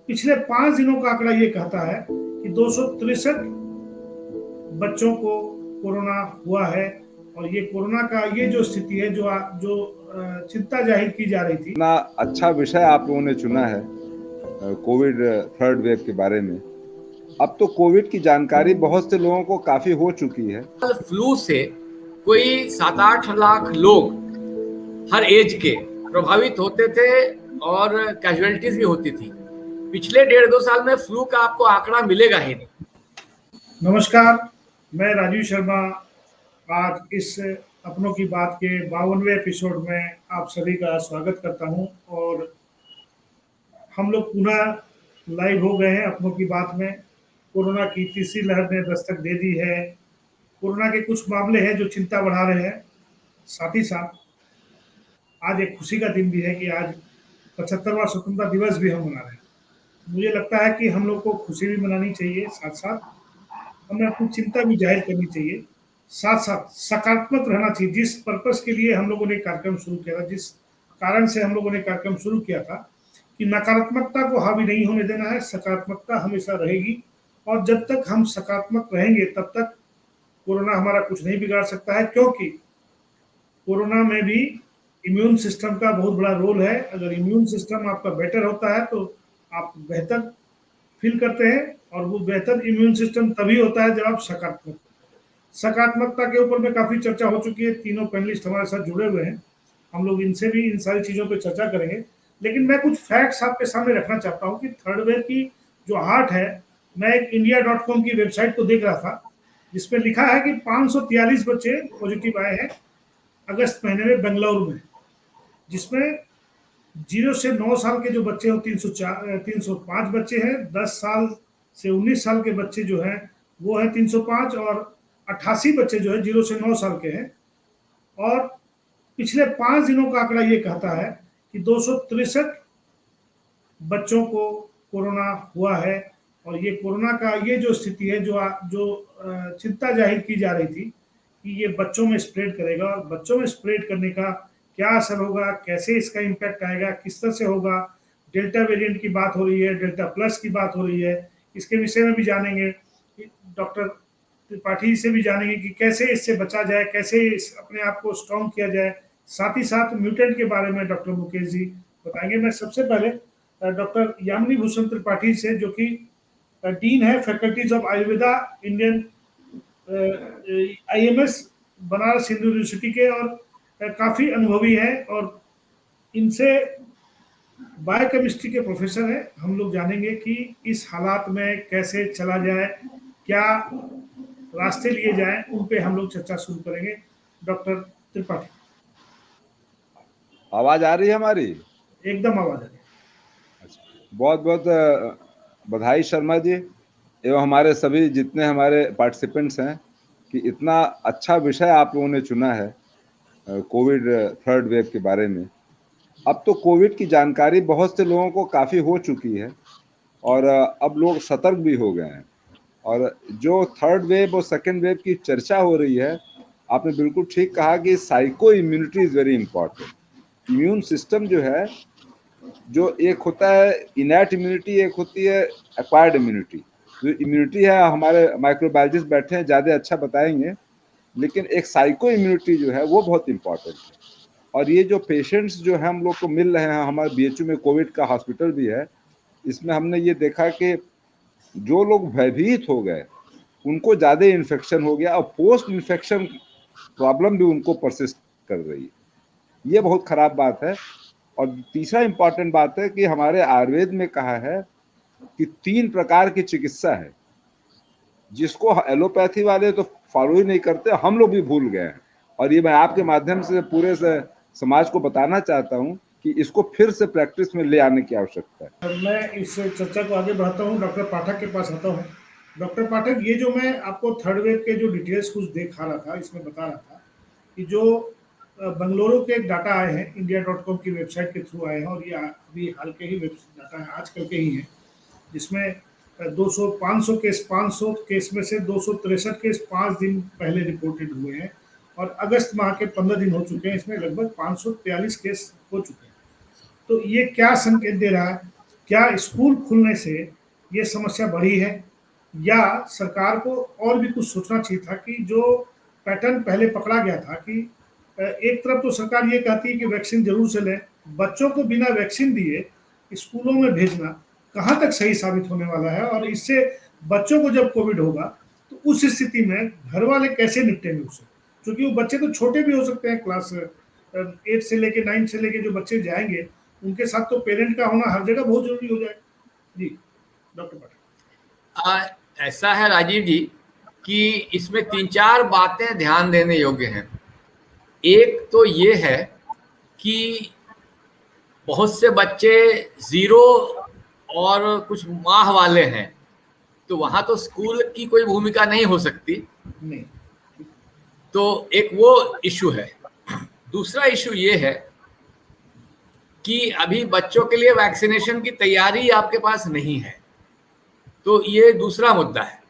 पिछले 5 दिनों का आंकड़ा ये कहता है कि 263 बच्चों को कोरोना हुआ है। और ये कोरोना का ये जो स्थिति है, जो चिंता जाहिर की जा रही थी। इतना अच्छा विषय आप लोगों ने चुना है कोविड थर्ड वेव के बारे में। अब तो कोविड की जानकारी बहुत से लोगों को काफी हो चुकी है। फ्लू से कोई 7-8 लाख लोग हर एज के प्रभावित होते थे और कैजुअलिटीज भी होती थी। पिछले 1.5-2 साल में फ्लू का आपको आंकड़ा मिलेगा ही नहीं। नमस्कार, मैं राजीव शर्मा आज इस अपनों की बात के 52वें एपिसोड में आप सभी का स्वागत करता हूं। और हम लोग पुनः लाइव हो गए हैं अपनों की बात में। कोरोना की तीसरी लहर ने दस्तक दे दी है। कोरोना के कुछ मामले हैं जो चिंता बढ़ा रहे हैं। साथ ही साथ आज एक खुशी का दिन भी है कि आज 75वां स्वतंत्रता दिवस भी हम मना रहे हैं। मुझे लगता है कि हम लोग को खुशी भी मनानी चाहिए, साथ साथ हमें अपनी चिंता भी जाहिर करनी चाहिए, साथ साथ सकारात्मक रहना चाहिए। जिस पर्पस के लिए हम लोगों ने कार्यक्रम शुरू किया था, जिस कारण से हम लोगों ने कार्यक्रम शुरू किया था, कि नकारात्मकता को हावी नहीं होने देना है, सकारात्मकता हमेशा रहेगी। और जब तक हम सकारात्मक रहेंगे तब तक कोरोना हमारा कुछ नहीं बिगाड़ सकता है, क्योंकि कोरोना में भी इम्यून सिस्टम का बहुत बड़ा रोल है। अगर इम्यून सिस्टम आपका बेटर होता है तो आप बेहतर फील करते हैं। और वो बेहतर इम्यून सिस्टम तभी होता है जब आप सकारात्मक। सकारात्मकता के ऊपर में काफ़ी चर्चा हो चुकी है। तीनों पैनलिस्ट हमारे साथ जुड़े हुए हैं, हम लोग इनसे भी इन सारी चीज़ों पे चर्चा करेंगे। लेकिन मैं कुछ फैक्ट्स आपके सामने रखना चाहता हूँ कि थर्ड वेव की जो हार्ट है, मैं एक india.com की वेबसाइट को देख रहा था, जिसमें लिखा है कि 543 बच्चे पॉजिटिव आए हैं अगस्त महीने में बेंगलुरु में, जिसमें 0 से 9 साल के जो बच्चे हैं 305 बच्चे हैं। 10 साल से 19 साल के बच्चे जो हैं वो है 305, और 88 बच्चे जो है 0 से 9 साल के हैं। और पिछले 5 दिनों का आंकड़ा ये कहता है कि 263 बच्चों को कोरोना हुआ है। और ये कोरोना का ये जो स्थिति है, जो चिंता जाहिर की जा रही थी कि ये बच्चों में स्प्रेड करेगा, और बच्चों में स्प्रेड करने का क्या असर होगा, कैसे इसका इम्पैक्ट आएगा, किस तरह से होगा। डेल्टा वेरिएंट की बात हो रही है, डेल्टा प्लस की बात हो रही है, इसके विषय में भी जानेंगे। डॉक्टर त्रिपाठी से भी जानेंगे कि कैसे इससे बचा जाए, कैसे अपने आप को स्ट्रॉन्ग किया जाए। साथ ही साथ म्यूटेंट के बारे में डॉक्टर मुकेश जी बताएंगे। मैं सबसे पहले डॉक्टर यामिनी भूषण त्रिपाठी से, जो कि डीन है faculties of Ayurveda Indian IMS Banaras Hindu university के, और काफ़ी अनुभवी हैं, और इनसे बायोकेमिस्ट्री के प्रोफेसर हैं। हम लोग जानेंगे कि इस हालात में कैसे चला जाए, क्या रास्ते लिए जाएं, उन पे हम लोग चर्चा शुरू करेंगे। डॉक्टर त्रिपाठी, आवाज आ रही है हमारी? एकदम आवाज आ रही है। बहुत बहुत बधाई शर्मा जी एवं हमारे सभी जितने हमारे पार्टिसिपेंट्स हैं कि इतना अच्छा विषय आप लोगों ने चुना है कोविड थर्ड वेव के बारे में। अब तो कोविड की जानकारी बहुत से लोगों को काफी हो चुकी है और अब लोग सतर्क भी हो गए हैं। और जो थर्ड वेव और सेकेंड वेव की चर्चा हो रही है, आपने बिल्कुल ठीक कहा कि psycho immunity is very important. Immune system जो है, जो एक होता है इनैट इम्यूनिटी, एक होती है एक्वायर्ड इम्यूनिटी। जो इम्यूनिटी है, हमारे माइक्रोबायोलॉजिस्ट बैठे हैं, ज़्यादा अच्छा बताएंगे, लेकिन एक साइको इम्यूनिटी जो है वो बहुत इंपॉर्टेंट है। और ये जो पेशेंट्स जो है हम लोग को मिल रहे हैं, हमारे BHU में कोविड का हॉस्पिटल भी है, इसमें हमने ये देखा कि जो लोग भयभीत हो गए उनको ज़्यादा इन्फेक्शन हो गया और पोस्ट इन्फेक्शन प्रॉब्लम भी उनको परसिस्ट कर रही है। ये बहुत खराब बात है। और तीसरा इंपॉर्टेंट बात है कि हमारे आयुर्वेद में कहा है कि 3 प्रकार की चिकित्सा है, जिसको एलोपैथी वाले तो फॉलो ही नहीं करते, हम लोग भी भूल गए हैं। और ये मैं आपके माध्यम से पूरे से समाज को बताना चाहता हूँ कि इसको फिर से प्रैक्टिस में ले आने की आवश्यकता है। मैं इस चर्चा को आगे बढ़ाता हूँ, डॉक्टर पाठक के पास आता हूँ। डॉक्टर पाठक, ये जो मैं आपको थर्ड वेव के जो डिटेल्स कुछ दिखा रहा था, इसमें बता रहा था कि जो बंगलुरु के डाटा आए हैं, india.com की वेबसाइट के थ्रू आए हैं, और ये अभी हाल के ही डाटा है, आजकल के ही हैं, जिसमें 200 500 केस, 500 केस में से 263 केस 5 दिन पहले रिपोर्टेड हुए हैं, और अगस्त माह के 15 दिन हो चुके हैं। इसमें लगभग 543 केस हो चुके हैं। तो ये क्या संकेत दे रहा है? क्या स्कूल खुलने से ये समस्या बढ़ी है या सरकार को और भी कुछ सोचना चाहिए था कि जो पैटर्न पहले पकड़ा गया था कि एक तरफ तो सरकार ये कहती है कि वैक्सीन जरूर से लें, बच्चों को बिना वैक्सीन दिए स्कूलों में भेजना कहाँ तक सही साबित होने वाला है, और इससे बच्चों को जब कोविड होगा तो उस स्थिति में घर वाले कैसे निपटेंगे उससे, क्योंकि वो बच्चे तो छोटे भी हो सकते हैं, क्लास 8 से लेके 9 से लेके जो बच्चे जाएंगे उनके साथ तो पेरेंट का होना हर जगह बहुत जरूरी हो जाएगा। जी डॉक्टर पाटिल। ऐसा है राजीव जी कि इसमें 3-4 बातें ध्यान देने योग्य हैं। एक तो ये है कि बहुत से बच्चे 0 और कुछ माह वाले हैं, तो वहां तो स्कूल की कोई भूमिका नहीं हो सकती, नहीं, तो एक वो इशू है। दूसरा इशू ये है कि अभी बच्चों के लिए वैक्सीनेशन की तैयारी आपके पास नहीं है, तो ये दूसरा मुद्दा है।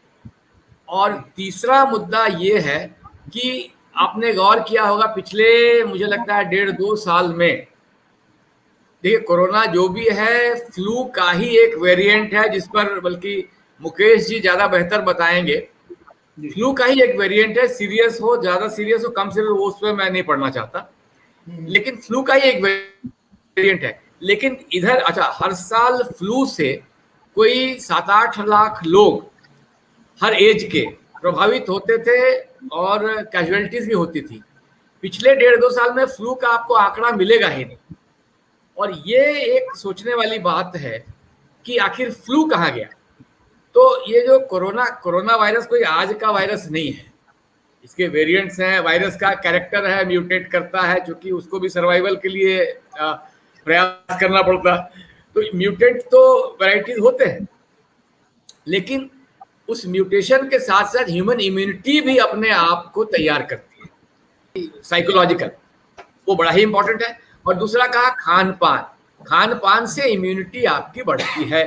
और तीसरा मुद्दा ये है कि आपने गौर किया होगा पिछले मुझे लगता है 1.5-2 साल में, देखिए कोरोना जो भी है फ्लू का ही एक वेरिएंट है, जिस पर बल्कि मुकेश जी ज्यादा बेहतर बताएंगे। फ्लू का ही एक वेरिएंट है, सीरियस हो, ज्यादा सीरियस हो, कम सीरियस हो, उस पर मैं नहीं पढ़ना चाहता, लेकिन फ्लू का ही एक वेरिएंट है। लेकिन इधर अच्छा, हर साल फ्लू से कोई 7-8 लाख लोग हर एज के प्रभावित होते थे और कैजुअलिटीज भी होती थी। पिछले 1.5-2 साल में फ्लू का आपको आंकड़ा मिलेगा ही नहीं, और ये एक सोचने वाली बात है कि आखिर फ्लू कहाँ गया। तो ये जो कोरोना वायरस कोई आज का वायरस नहीं है, इसके वेरिएंट्स हैं, वायरस का कैरेक्टर है, म्यूटेट करता है, क्योंकि उसको भी सर्वाइवल के लिए प्रयास करना पड़ता है। तो म्यूटेट तो वैरायटीज होते हैं, लेकिन उस म्यूटेशन के साथ साथ ह्यूमन इम्यूनिटी भी अपने आप को तैयार करती है, साइकोलॉजिकल, वो बड़ा ही इंपॉर्टेंट है। और दूसरा कहा खान पान से इम्यूनिटी आपकी बढ़ती है,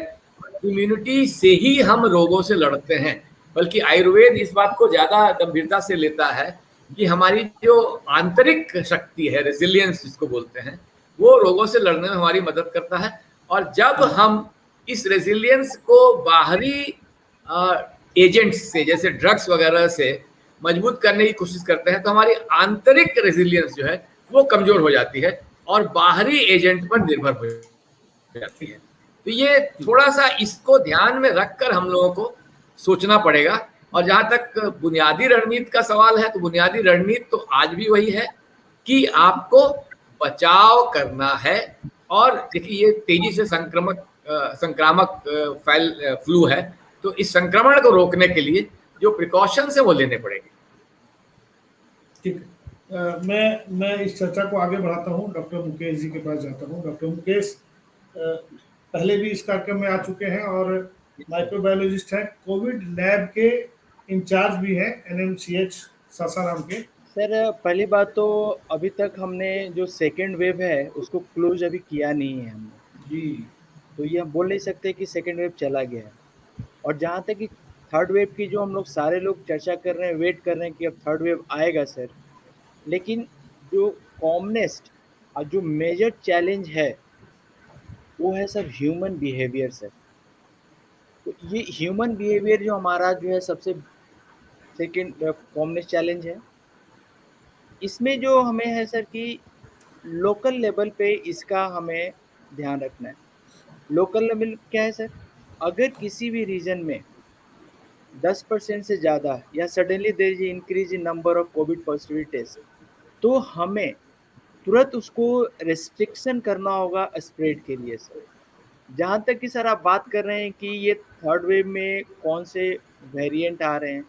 इम्यूनिटी से ही हम रोगों से लड़ते हैं। बल्कि आयुर्वेद इस बात को ज्यादा गंभीरता से लेता है कि हमारी जो आंतरिक शक्ति है, रेजिलियंस जिसको बोलते हैं, वो रोगों से लड़ने में हमारी मदद करता है। और जब हम इस रेजिलियंस को बाहरी एजेंट्स से, जैसे ड्रग्स वगैरह से मजबूत करने की कोशिश करते हैं, तो हमारी आंतरिक रेजिलियंस जो है वो कमजोर हो जाती है और बाहरी एजेंट पर निर्भर हो जाती है। तो ये थोड़ा सा इसको ध्यान में रखकर हम लोगों को सोचना पड़ेगा। और जहां तक बुनियादी रणनीति का सवाल है, तो बुनियादी रणनीति तो आज भी वही है कि आपको बचाव करना है। और देखिए ये तेजी से संक्रामक फ्लू है, तो इस संक्रमण को रोकने के लिए जो प्रिकॉशंस है वो लेने पड़ेंगे। ठीक है, मैं इस चर्चा को आगे बढ़ाता हूँ, डॉक्टर मुकेश जी के पास जाता हूँ। डॉक्टर मुकेश पहले भी इस कार्यक्रम में आ चुके हैं और माइक्रोबायोलॉजिस्ट हैं, कोविड लैब के इंचार्ज भी हैं NMCH सासाराम के। सर पहली बात तो अभी तक हमने जो सेकेंड वेव है उसको क्लोज अभी किया नहीं है हमने जी, तो ये हम बोल नहीं सकते कि सेकेंड वेव चला गया है। और जहाँ तक कि थर्ड वेव की जो हम लोग सारे लोग चर्चा कर रहे हैं, वेट कर रहे हैं कि अब थर्ड वेव आएगा सर, लेकिन जो कॉमनेस्ट और जो मेजर चैलेंज है वो है सर ह्यूमन बिहेवियर सर। तो ये ह्यूमन बिहेवियर जो हमारा जो है सबसे सेकेंड कॉमनेस्ट चैलेंज है। इसमें जो हमें है सर कि लोकल लेवल पे इसका हमें ध्यान रखना है। लोकल लेवल क्या है सर, अगर किसी भी रीजन में 10% से ज़्यादा या suddenly there is increase in number of covid positivity test, तो हमें तुरंत उसको रेस्ट्रिक्शन करना होगा स्प्रेड के लिए सर। जहाँ तक कि सर आप बात कर रहे हैं कि ये थर्ड वेव में कौन से वेरिएंट आ रहे हैं,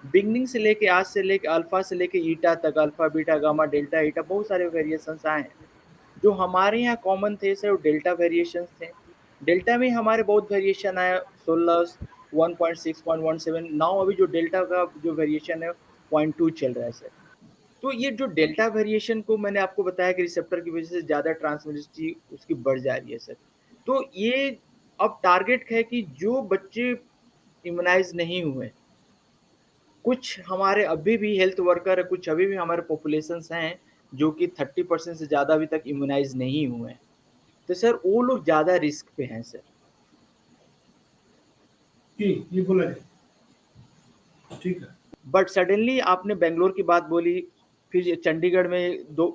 बिगनिंग से लेके आज से लेके अल्फा से लेके ईटा तक, अल्फा बीटा गामा डेल्टा ईटा, बहुत सारे वेरिएशंस आए हैं। जो हमारे यहाँ कॉमन थे सर वो डेल्टा वेरिएशंस थे। डेल्टा में हमारे बहुत वेरिएशन आया, 16, 1.6, 1.17, नाउ अभी जो डेल्टा का जो वेरिएशन है 0.2 चल रहा है सर। तो ये जो डेल्टा वेरिएशन को मैंने आपको बताया कि रिसेप्टर की वजह से ज़्यादा ट्रांसमिसिबिलिटी उसकी बढ़ जा रही है सर। तो ये अब टारगेट है कि जो बच्चे इम्यूनाइज नहीं हुए, कुछ हमारे अभी भी हेल्थ वर्कर, कुछ अभी भी हमारे पॉपुलेशंस हैं जो कि 30% से ज़्यादा अभी तक इम्यूनाइज नहीं हुए हैं, तो सर वो लोग ज़्यादा रिस्क पे हैं सर। कि ये बोला जाए, ठीक है। बट सडनली आपने बेंगलोर की बात बोली, फिर चंडीगढ़ में दो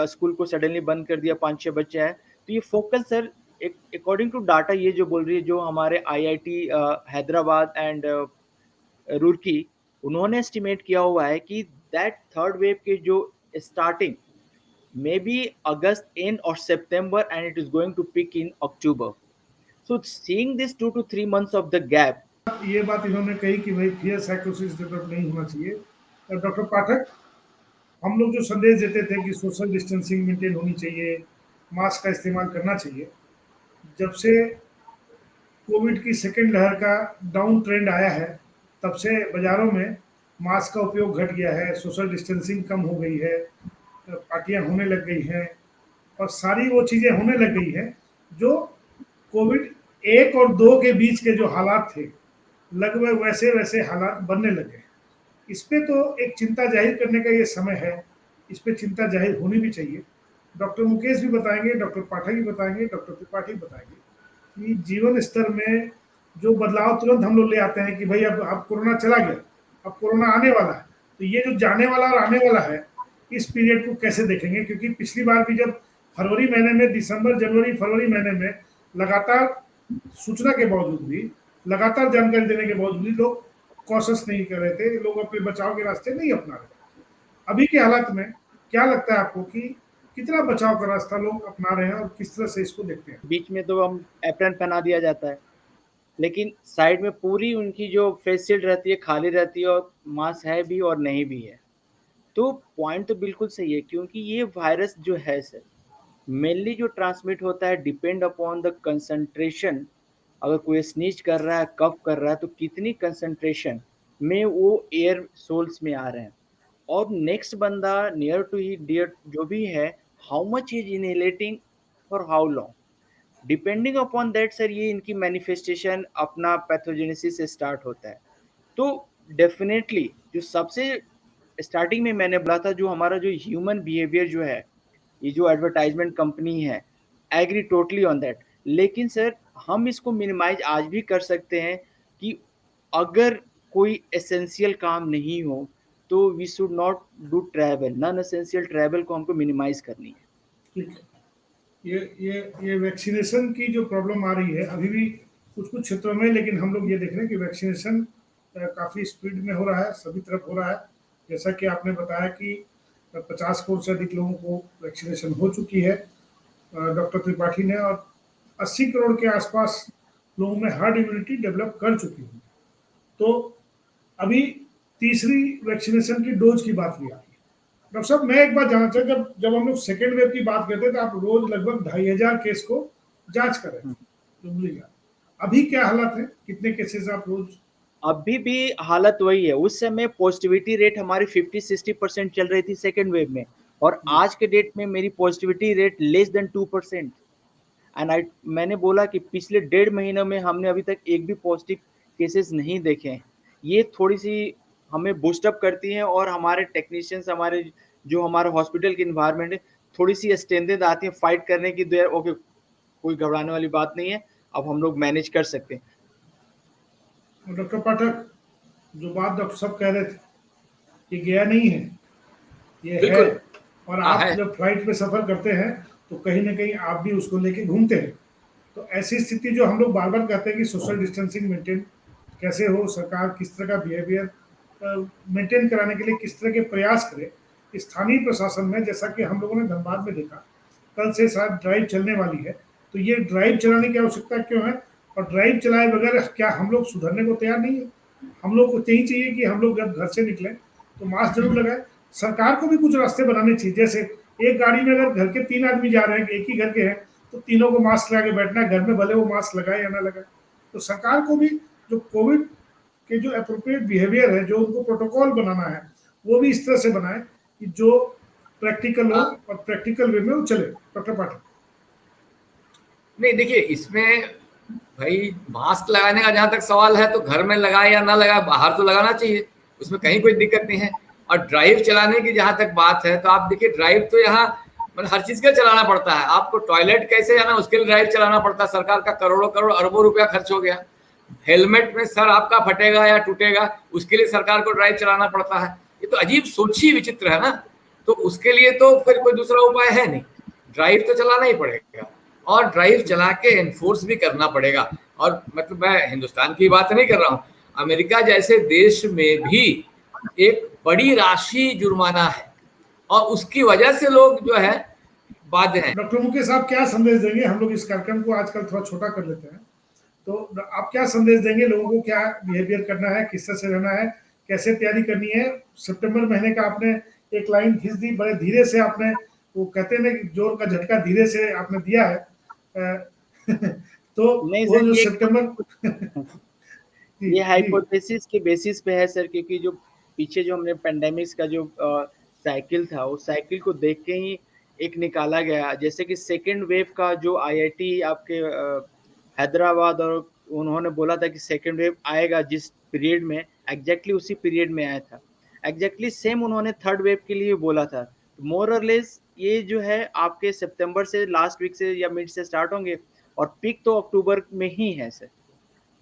स्कूल को सडनली बंद कर दिया, 5-6 बच्चे हैं। तो ये focus sir, according to data ये जो बोल रही है, जो हमारे आईआईटी हैदराबाद एंड रुड़की, उन्होंने एस्टिमेट किया हुआ है कि दैट थर्ड वेव के जो starting maybe August end और सितंबर end it is going to peak in October. So seeing this 2 to 3 months of the gap, ये बात इन्होंने कही कि भाई फियर साइकोसिस डेवलप नहीं होना चाहिए। और डॉक्टर पाठक, हम लोग जो संदेश देते थे कि सोशल डिस्टेंसिंग मेंटेन होनी चाहिए, मास्क का इस्तेमाल करना चाहिए, जब से कोविड की सेकेंड लहर का डाउन ट्रेंड आया है, तब से बाज़ारों में मास्क का उपयोग घट गया है, सोशल डिस्टेंसिंग कम हो गई है, पार्टियां होने लग गई हैं और सारी वो चीज़ें होने लग गई हैं जो कोविड 1 और 2 के बीच के जो हालात थे, लगभग वैसे वैसे हालात बनने लगे। इस पे तो एक चिंता जाहिर करने का ये समय है, इस पे चिंता जाहिर होनी भी चाहिए। डॉक्टर मुकेश भी बताएंगे, डॉक्टर पाठक भी बताएंगे, डॉक्टर त्रिपाठी भी बताएंगे कि जीवन स्तर में जो बदलाव तुरंत हम लोग ले आते हैं कि भाई अब कोरोना चला गया, अब कोरोना आने वाला है, तो ये जो जाने वाला और आने वाला है, इस पीरियड को कैसे देखेंगे? क्योंकि पिछली बार भी जब फरवरी महीने में, दिसंबर, जनवरी, फरवरी महीने में लगातार सूचना के बावजूद भी, लगातार जानकारी देने के बावजूद भी लोग कॉशस नहीं कर रहे थे, लोग अपने बचाव के रास्ते नहीं अपना रहे थे। अभी के हालात में क्या लगता है आपको कि कितना बचाव का रास्ता लोग अपना रहे हैं और किस तरह से इसको देखते हैं? बीच में तो हम एप्रन पहना दिया जाता है, लेकिन साइड में पूरी उनकी जो फेस शील्ड रहती है खाली रहती है, और मास्क है भी और नहीं भी है। तो पॉइंट तो बिल्कुल सही है, क्योंकि ये वायरस जो है सर, मेनली जो ट्रांसमिट होता है डिपेंड अपॉन द कंसंट्रेशन। अगर कोई स्नीज कर रहा है, कफ कर रहा है, तो कितनी कंसंट्रेशन में वो एयर सोल्स में आ रहे हैं, और नेक्स्ट बंदा नियर टू ही डियर जो भी है, how much is inhalating for how long, depending upon that sir ये इनकी मैनिफेस्टेशन अपना पैथोजेनेसिस से स्टार्ट होता है। तो डेफिनेटली जो सबसे स्टार्टिंग में मैंने बोला था, जो हमारा जो ह्यूमन बिहेवियर जो है, ये जो एडवर्टाइजमेंट कंपनी है, एग्री टोटली ऑन दैट। लेकिन सर हम इसको मिनिमाइज आज भी कर सकते हैं कि अगर कोई एसेंशियल काम नहीं हो तो we should not do travel, non essential travel को हमको मिनिमाइज करनी है। ठीक है। ये वैक्सीनेशन की जो प्रॉब्लम आ रही है अभी भी कुछ कुछ क्षेत्रों में, लेकिन हम लोग ये देख रहे हैं कि वैक्सीनेशन काफ़ी स्पीड में हो रहा है, सभी तरफ हो रहा है। जैसा कि आपने बताया कि 50 करोड़ से अधिक लोगों को वैक्सीनेशन हो चुकी है डॉक्टर त्रिपाठी ने, और 80 करोड़ के आसपास लोगों में हर्ड इम्यूनिटी डेवलप कर चुकी है। तो अभी तीसरी वैक्सीनेशन की डोज की बात हुई आ रही है। डॉक्टर साहब, मैं एक बात जानना चाहूँ, जब जब हम लोग सेकेंड वेव की बात करते थे, आप रोज लगभग 2500 केस को जांच कर रहे थे, जो भूलिएगा। अभी क्या हालत है, कितने केसेस आप रोज? अभी भी हालत वही है। उस समय पॉजिटिविटी रेट हमारी 50-60% चल रही थी सेकेंड वेव में, और आज के डेट में मेरी positivity rate less than 2%। And मैंने बोला कि पिछले 1.5 महीनों में हमने अभी तक एक भी पॉजिटिव केसेस नहीं देखे हैं। ये थोड़ी सी हमें बूस्टअप करती हैं, और हमारे टेक्नीशियंस, हमारे जो हमारे हॉस्पिटल की इन्वायरमेंट है, थोड़ी सी स्ट्रेंथ आती है फाइट करने की। देर ओके, कोई घबराने वाली बात नहीं है, अब हम लोग मैनेज कर सकते हैं। डॉक्टर पाठक, जो बात डॉक्टर साहब कह रहे थे, ये गया नहीं है, ये है। बिल्कुल। और हाँ, आप है। जब फ्लाइट में सफर करते हैं तो कहीं ना कहीं आप भी उसको लेके घूमते हैं। तो ऐसी स्थिति जो हम लोग बार बार कहते हैं कि सोशल डिस्टेंसिंग मेंटेन कैसे हो, सरकार किस तरह का बिहेवियर मेंटेन कराने के लिए किस तरह के प्रयास करे, स्थानीय प्रशासन में, जैसा कि हम लोगों ने धनबाद में देखा, कल से शायद ड्राइव चलने वाली है, तो ये ड्राइव चलाने की आवश्यकता क्यों है? और ड्राइव चलाए बगैर क्या हम लोग सुधरने को तैयार नहीं है? हम लोग को यही चाहिए कि हम लोग जब घर से निकलें तो मास्क जरूर लगाए। सरकार को भी कुछ रास्ते बनाने चाहिए, जैसे एक गाड़ी में अगर घर के 3 आदमी जा रहे हैं, एक ही घर के हैं, तो तीनों को मास्क लगा के बैठना है घर में, भले वो मास्क लगाए या ना लगाए। तो सरकार को भी जो कोविड के जो अप्रोप्रिएट बिहेवियर है, जो उनको प्रोटोकॉल बनाना है, वो भी इस तरह से बनाए कि जो प्रैक्टिकल हो और प्रैक्टिकल वे में वो चले। डॉक्टर पाठक, नहीं, देखिए इसमें भाई मास्क लगाने का जहां तक सवाल है, तो घर में लगाए या ना लगाए, बाहर तो लगाना चाहिए, उसमें कहीं कोई दिक्कत नहीं है। और ड्राइव चलाने की जहां तक बात है, तो आप देखिए ड्राइव तो यहाँ मतलब हर चीज के चलाना पड़ता है। आपको टॉयलेट कैसे जाना उसके लिए ड्राइव चलाना पड़ता है। सरकार का करोड़ों करोड़ अरबों रुपया खर्च हो गया। हेलमेट में सर आपका फटेगा या टूटेगा, उसके लिए सरकार को ड्राइव चलाना पड़ता है। ये तो अजीब सोच ही विचित्र है ना। तो उसके लिए तो फिर कोई दूसरा उपाय है नहीं, ड्राइव तो चलाना ही पड़ेगा, और ड्राइव चला के एनफोर्स भी करना पड़ेगा। और मतलब मैं हिंदुस्तान की बात नहीं कर रहा हूँ, अमेरिका जैसे देश में भी एक बड़ी राशि जुर्माना है, और उसकी वजह से लोग जो है बाध्य हैं। डॉक्टर मुकेश, आप क्या संदेश देंगे? हम लोग इस कार्यक्रम को आजकल थोड़ा छोटा कर लेते हैं, तो आप क्या संदेश देंगे लोगों को? क्या बिहेवियर करना है, किस तरह से रहना है, कैसे तैयारी करनी है? सितंबर महीने का आपने एक लाइन खींच दी, बड़े धीरे से आपने, वो कहते हैं ना कि जोर का झटका धीरे से आपने दिया है। तो नहीं वो सर, जो ये सितंबर जी ये जी हाइपोथेसिस के बेसिस पे है सर, क्योंकि जो पीछे जो हमने पेंडेमिक्स का जो साइकिल था, उस साइकिल को देख के ही एक निकाला गया। जैसे कि सेकेंड वेव का जो आईआईटी आपके हैदराबाद, और उन्होंने बोला था कि सेकेंड वेव आएगा जिस पीरियड में, एग्जैक्टली उसी पीरियड में आया था। एग्जैक्टली सेम उन्होंने थर्ड वेव के लिए बोला था। मोर और लेस ये जो है आपके सितंबर से, लास्ट वीक से या मिड से स्टार्ट होंगे, और पीक तो अक्टूबर में ही है सर।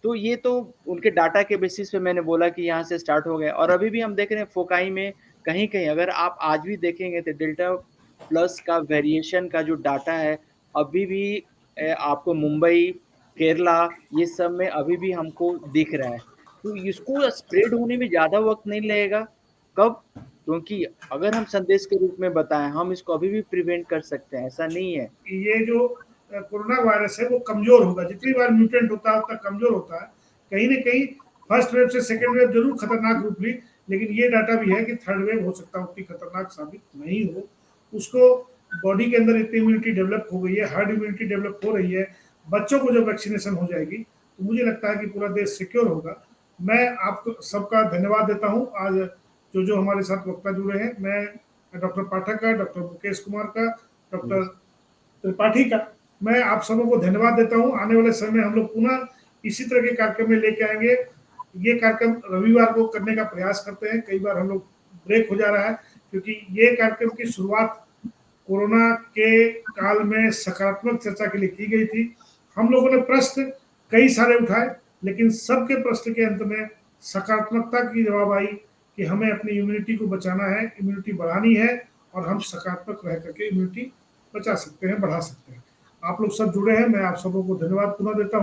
तो ये तो उनके डाटा के बेसिस पे मैंने बोला कि यहाँ से स्टार्ट हो गया। और अभी भी हम देख रहे हैं फोकाई में कहीं कहीं, अगर आप आज भी देखेंगे तो डेल्टा प्लस का वेरिएशन का जो डाटा है अभी भी आपको मुंबई, केरला, ये सब में अभी भी हमको दिख रहा है। तो इसको स्प्रेड होने में ज़्यादा वक्त नहीं लगेगा। कब? क्योंकि अगर हम संदेश के रूप में बताएं, हम इसको अभी भी प्रिवेंट कर सकते हैं, ऐसा नहीं है। ये जो कोरोना वायरस है वो कमजोर होगा, जितनी बार म्यूटेंट होता है उतना कमजोर होता है। कहीं ना कहीं फर्स्ट वेव से सेकेंड वेव जरूर खतरनाक रूप ली, लेकिन ये डाटा भी है कि थर्ड वेव हो सकता है उतनी खतरनाक साबित नहीं हो। उसको बॉडी के अंदर इतनी इम्यूनिटी डेवलप हो गई है, हर्ड इम्यूनिटी डेवलप हो रही है। बच्चों को जब वैक्सीनेशन हो जाएगी तो मुझे लगता है कि पूरा देश सिक्योर होगा। मैं आपको सबका धन्यवाद देता हूँ। आज जो जो हमारे साथ वक्ता जुड़े हैं, मैं डॉक्टर पाठक का, डॉक्टर मुकेश कुमार का, डॉक्टर त्रिपाठी का, मैं आप सबों को धन्यवाद देता हूँ। आने वाले समय में हम लोग पुनः इसी तरह के कार्यक्रम में लेके आएंगे। ये कार्यक्रम रविवार को करने का प्रयास करते हैं, कई बार हम लोग ब्रेक हो जा रहा है क्योंकि ये कार्यक्रम की शुरुआत कोरोना के काल में सकारात्मक चर्चा के लिए की गई थी। हम लोगों ने प्रश्न कई सारे उठाए, लेकिन सबके प्रश्न के अंत में सकारात्मकता की जवाब आई कि हमें अपनी इम्यूनिटी को बचाना है, इम्यूनिटी बढ़ानी है, और हम सकारात्मक रह करके इम्यूनिटी बचा सकते हैं, बढ़ा सकते हैं। आप लोग सब जुड़े हैं, मैं आप सबों को धन्यवाद पुनः देता हूँ।